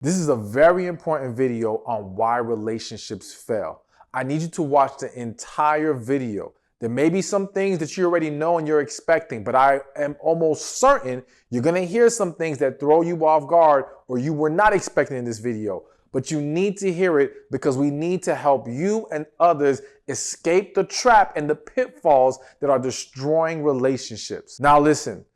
This is a very important video on why relationships fail. I need you to watch the entire video. There may be some things that you already know and you're expecting, but I am almost certain you're going to hear some things that throw you off guard or you were not expecting in this video. But you need to hear it because we need to help you and others escape the trap and the pitfalls that are destroying relationships. Now listen,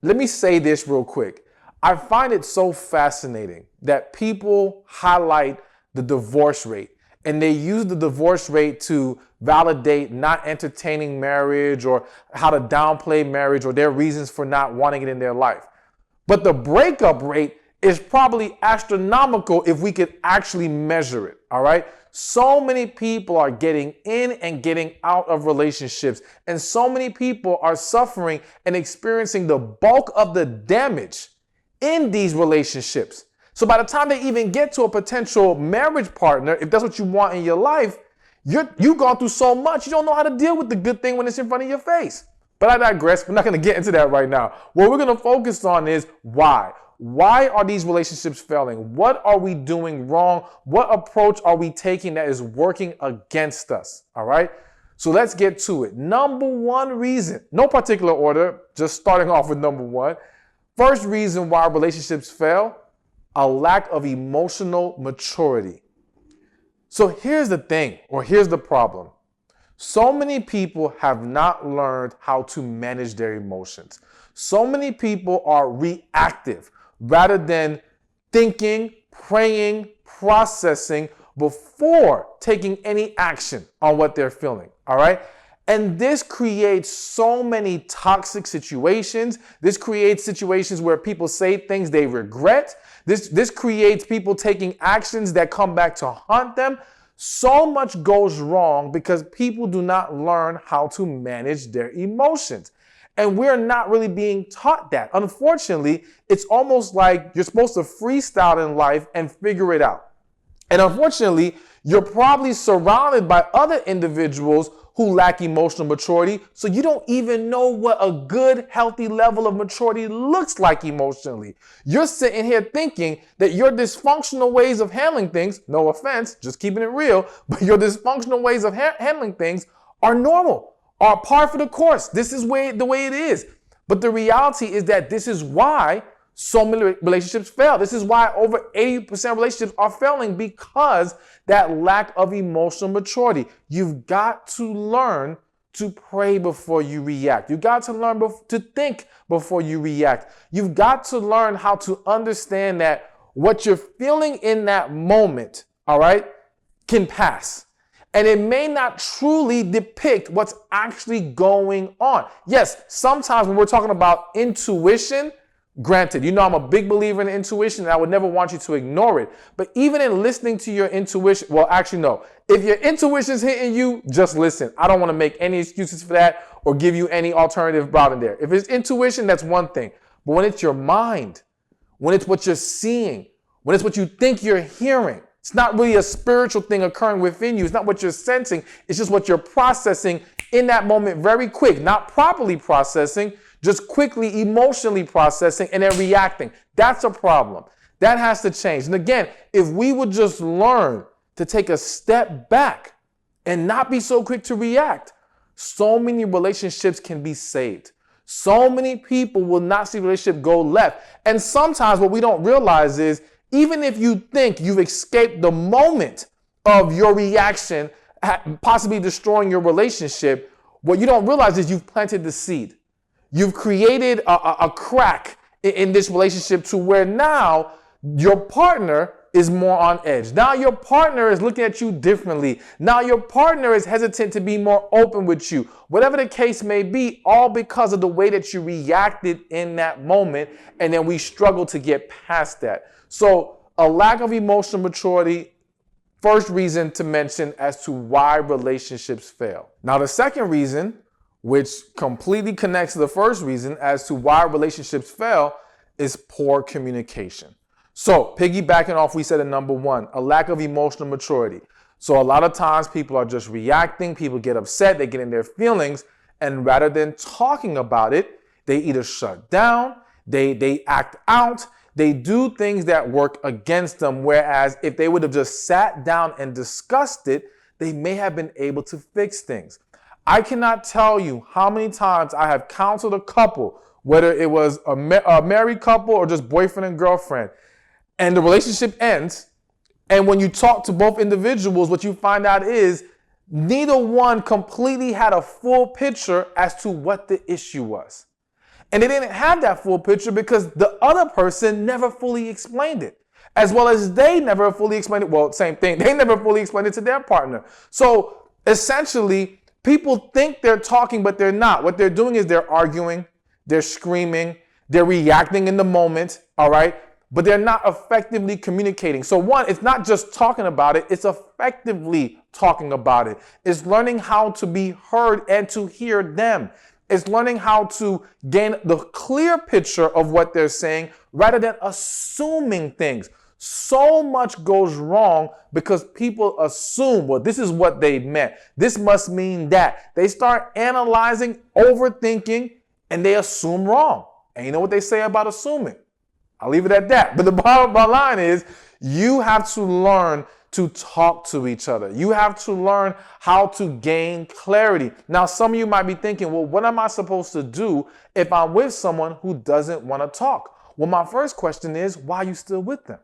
let me say this real quick. I find it so fascinating that people highlight the divorce rate and they use the divorce rate to validate not entertaining marriage or how to downplay marriage or their reasons for not wanting it in their life. But the breakup rate is probably astronomical if we could actually measure it, all right? So many people are getting in and getting out of relationships, and so many people are suffering and experiencing the bulk of the damage in these relationships. So by the time they even get to a potential marriage partner, if that's what you want in your life, you've gone through so much, you don't know how to deal with the good thing when it's in front of your face. But I digress. We're not going to get into that right now. What we're going to focus on is why. Why are these relationships failing? What are we doing wrong? What approach are we taking that is working against us? All right. So let's get to it. Number one reason, no particular order, just starting off with number one. First reason why relationships fail, a lack of emotional maturity. So here's the thing, or here's the problem. So many people have not learned how to manage their emotions. So many people are reactive rather than thinking, praying, processing before taking any action on what they're feeling, all right? And this creates so many toxic situations. This creates situations where people say things they regret. This creates people taking actions that come back to haunt them. So much goes wrong because people do not learn how to manage their emotions. And we're not really being taught that. Unfortunately, it's almost like you're supposed to freestyle in life and figure it out. And unfortunately, you're probably surrounded by other individuals who lack emotional maturity, so you don't even know what a good, healthy level of maturity looks like emotionally. You're sitting here thinking that your dysfunctional ways of handling things, no offense, just keeping it real, but your dysfunctional ways of handling things are normal, are par for the course. This is the way it is. But the reality is that this is why so many relationships fail. This is why over 80% of relationships are failing, because that lack of emotional maturity. You've got to learn to pray before you react. You've got to learn to think before you react. You've got to learn how to understand that what you're feeling in that moment, all right, can pass. And it may not truly depict what's actually going on. Yes, sometimes when we're talking about intuition, granted, you know I'm a big believer in intuition and I would never want you to ignore it. But even in listening to your intuition, well, actually, no. If your intuition's hitting you, just listen. I don't want to make any excuses for that or give you any alternative route in there. If it's intuition, that's one thing. But when it's your mind, when it's what you're seeing, when it's what you think you're hearing, it's not really a spiritual thing occurring within you. It's not what you're sensing. It's just what you're processing in that moment very quick, not properly processing, just quickly emotionally processing and then reacting. That's a problem. That has to change. And again, if we would just learn to take a step back and not be so quick to react, so many relationships can be saved. So many people will not see relationship go left. And sometimes what we don't realize is even if you think you've escaped the moment of your reaction, possibly destroying your relationship, what you don't realize is you've planted the seed. You've created a crack in this relationship to where now your partner is more on edge. Now your partner is looking at you differently. Now your partner is hesitant to be more open with you. Whatever the case may be, all because of the way that you reacted in that moment, and then we struggle to get past that. So a lack of emotional maturity, first reason to mention as to why relationships fail. Now the second reason, which completely connects to the first reason as to why relationships fail, is poor communication. So piggybacking off, we said in number one, a lack of emotional maturity. So a lot of times people are just reacting, people get upset, they get in their feelings, and rather than talking about it, they either shut down, they act out, they do things that work against them. Whereas if they would have just sat down and discussed it, they may have been able to fix things. I cannot tell you how many times I have counseled a couple, whether it was a married couple or just boyfriend and girlfriend, and the relationship ends. And when you talk to both individuals, what you find out is neither one completely had a full picture as to what the issue was. And they didn't have that full picture because the other person never fully explained it, as well as they never fully explained it. Well, same thing. They never fully explained it to their partner. So essentially, people think they're talking, but they're not. What they're doing is they're arguing, they're screaming, they're reacting in the moment, all right? But they're not effectively communicating. So one, it's not just talking about it, it's effectively talking about it. It's learning how to be heard and to hear them. It's learning how to gain the clear picture of what they're saying rather than assuming things. So much goes wrong because people assume, well, this is what they meant. This must mean that. They start analyzing, overthinking, and they assume wrong. And you know what they say about assuming? I'll leave it at that. But the bottom line is you have to learn to talk to each other. You have to learn how to gain clarity. Now, some of you might be thinking, well, what am I supposed to do if I'm with someone who doesn't want to talk? Well, my first question is, why are you still with them?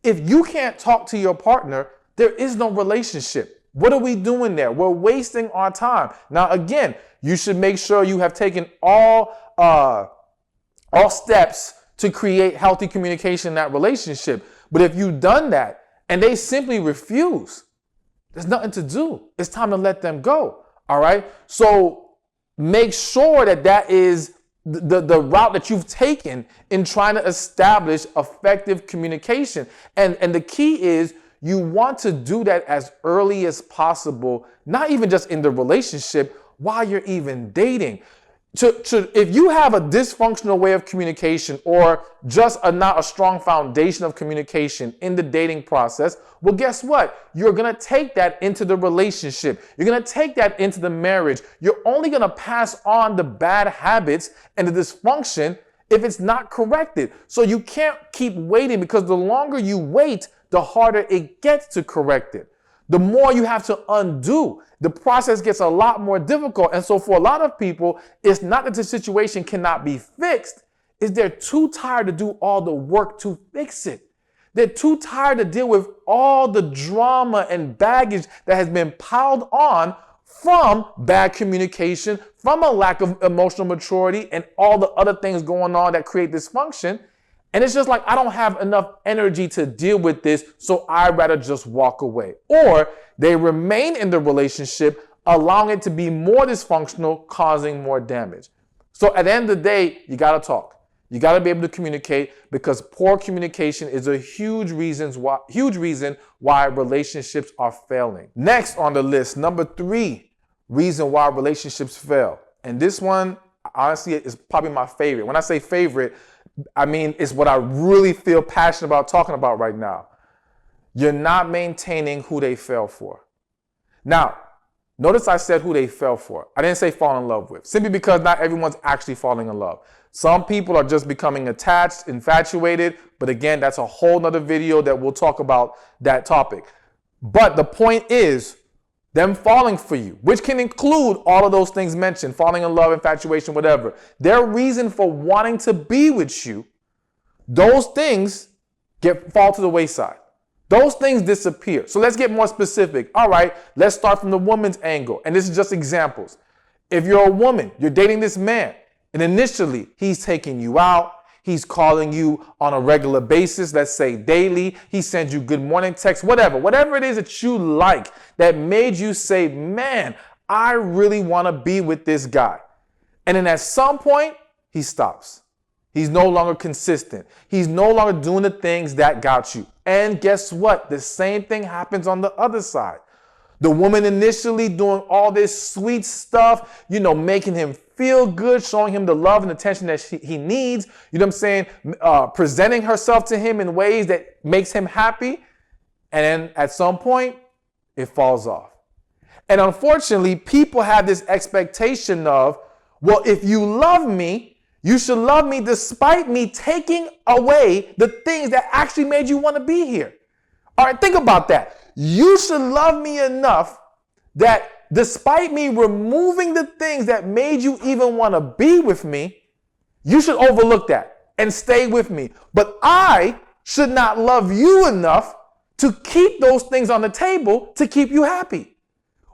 If you can't talk to your partner, there is no relationship. What are we doing there? We're wasting our time. Now, again, you should make sure you have taken all steps to create healthy communication in that relationship. But if you've done that and they simply refuse, there's nothing to do. It's time to let them go. All right. So make sure that that is the route that you've taken in trying to establish effective communication. And the key is you want to do that as early as possible, not even just in the relationship, while you're even dating. If you have a dysfunctional way of communication or just not a strong foundation of communication in the dating process, well, guess what? You're going to take that into the relationship. You're going to take that into the marriage. You're only going to pass on the bad habits and the dysfunction if it's not corrected. So you can't keep waiting, because the longer you wait, the harder it gets to correct it. The more you have to undo. The process gets a lot more difficult. And so for a lot of people, it's not that the situation cannot be fixed. It's they're too tired to do all the work to fix it. They're too tired to deal with all the drama and baggage that has been piled on from bad communication, from a lack of emotional maturity, and all the other things going on that create dysfunction. And it's just like, I don't have enough energy to deal with this, so I'd rather just walk away. Or they remain in the relationship, allowing it to be more dysfunctional, causing more damage. So at the end of the day, you got to talk. You got to be able to communicate, because poor communication is a huge reason why relationships are failing. Next on the list, number 3 reason why relationships fail. And this one, honestly, is probably my favorite. When I say favorite, I mean, it's what I really feel passionate about talking about right now. You're not maintaining who they fell for. Now, notice I said who they fell for. I didn't say fall in love with, simply because not everyone's actually falling in love. Some people are just becoming attached, infatuated, but again, that's a whole nother video that we'll talk about that topic. But the point is, them falling for you, which can include all of those things mentioned, falling in love, infatuation, whatever. Their reason for wanting to be with you, those things fall to the wayside. Those things disappear. So let's get more specific. All right, let's start from the woman's angle. And this is just examples. If you're a woman, you're dating this man, and initially he's taking you out, he's calling you on a regular basis, let's say daily. He sends you good morning texts, whatever it is that you like that made you say, man, I really want to be with this guy. And then at some point, he stops. He's no longer consistent. He's no longer doing the things that got you. And guess what? The same thing happens on the other side. The woman initially doing all this sweet stuff, making him feel good, showing him the love and attention that he needs, presenting herself to him in ways that makes him happy. And then at some point, it falls off. And unfortunately, people have this expectation of, well, if you love me, You should love me despite me taking away the things that actually made you want to be here. All right, think about that. You should love me enough that despite me removing the things that made you even want to be with me, you should overlook that and stay with me. But I should not love you enough to keep those things on the table to keep you happy.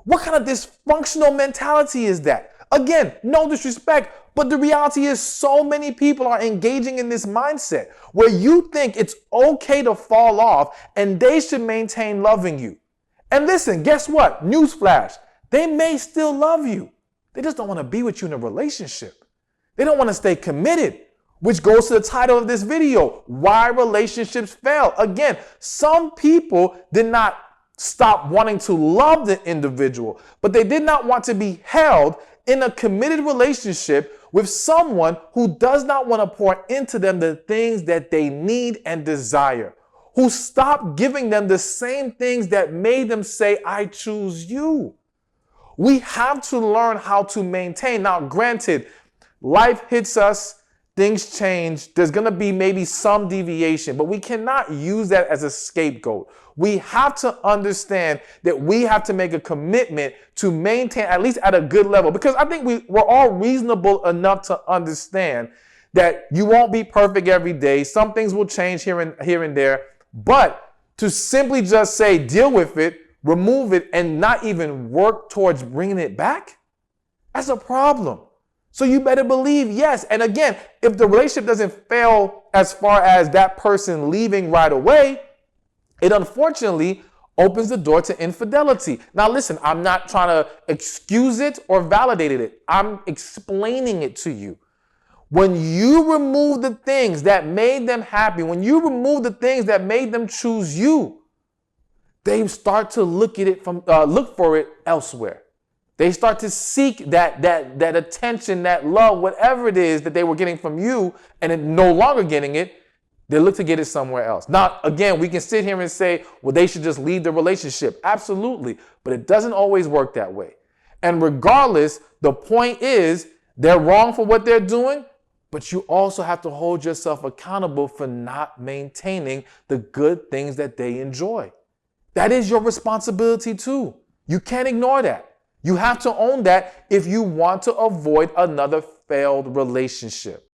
What kind of dysfunctional mentality is that? Again, no disrespect, but the reality is so many people are engaging in this mindset where you think it's okay to fall off and they should maintain loving you. And listen, guess what? Newsflash, they may still love you. They just don't want to be with you in a relationship. They don't want to stay committed, which goes to the title of this video, Why Relationships Fail. Again, some people did not stop wanting to love the individual, but they did not want to be held in a committed relationship with someone who does not want to pour into them the things that they need and desire, who stopped giving them the same things that made them say, I choose you. We have to learn how to maintain. Now, granted, life hits us, things change. There's going to be maybe some deviation, but we cannot use that as a scapegoat. We have to understand that we have to make a commitment to maintain at least at a good level, because I think we're all reasonable enough to understand that you won't be perfect every day. Some things will change here and there, but to simply just say, deal with it, remove it, and not even work towards bringing it back, that's a problem. So you better believe yes. And again, if the relationship doesn't fail as far as that person leaving right away, it unfortunately opens the door to infidelity. Now listen, I'm not trying to excuse it or validate it. I'm explaining it to you. When you remove the things that made them happy, when you remove the things that made them choose you, they start to look for it elsewhere. They start to seek that attention, that love, whatever it is that they were getting from you, and then no longer getting it, they look to get it somewhere else. Now, again, we can sit here and say, well, they should just leave the relationship. Absolutely. But it doesn't always work that way. And regardless, the point is they're wrong for what they're doing, but you also have to hold yourself accountable for not maintaining the good things that they enjoy. That is your responsibility too. You can't ignore that. You have to own that if you want to avoid another failed relationship.